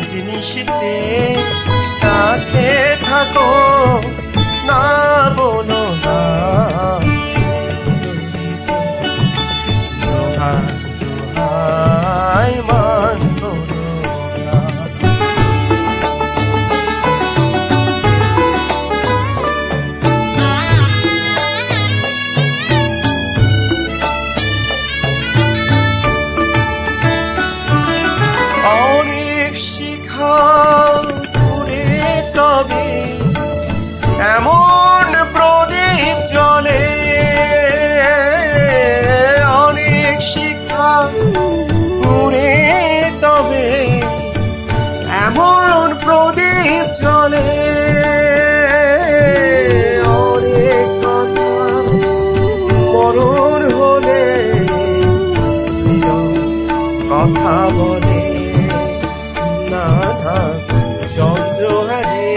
আজ নিশিতে কাছে থাকো, না বলো না সুন্দরী গো। দোহাই দোহাই মান করো না। অনেক শিখা পুরে তবে এমন প্রদীপ জ্বলে, অনেক শিখা পুরে তবে এমন প্রদীপ জ্বলে। অনেক কথা মরণ হলে হৃদয় কথা বলে, নানা চন্দ্রহারে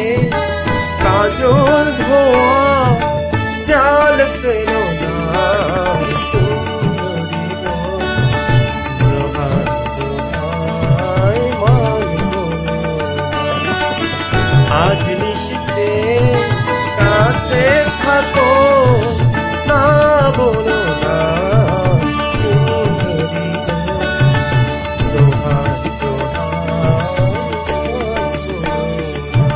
কাজল ধোয়া জাল ফেলো না সুন্দরী গো। দোহাই দোহাই মান করো না। আজ নিশিতে কাছে থাকো, না বলো না সুন্দরী গো। দোহাই দোহাই মান করো না।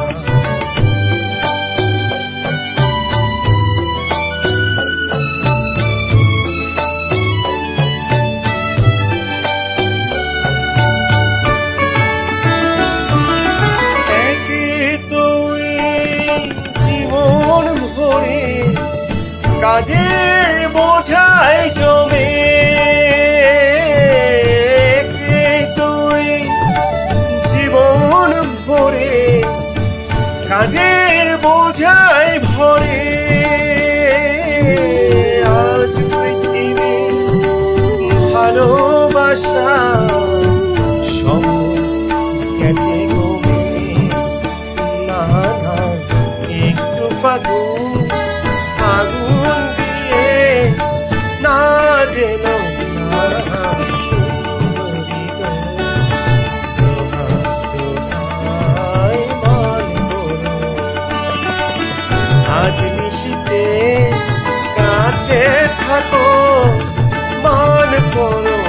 জীবন ভরে কাজে বোঝাই জমে, তুই জীবন ভরে কাজে বোঝাই ভরে। আজ পৃথিবী ভালোবাসা সময় গেছে কমে, নানা একটু ফাগুন আগুন দিয়ে না যেন না সুন্দরী গো। দোহাই দোহাই মান করো। আজ নিশিতে কাছে থাকো, মান করো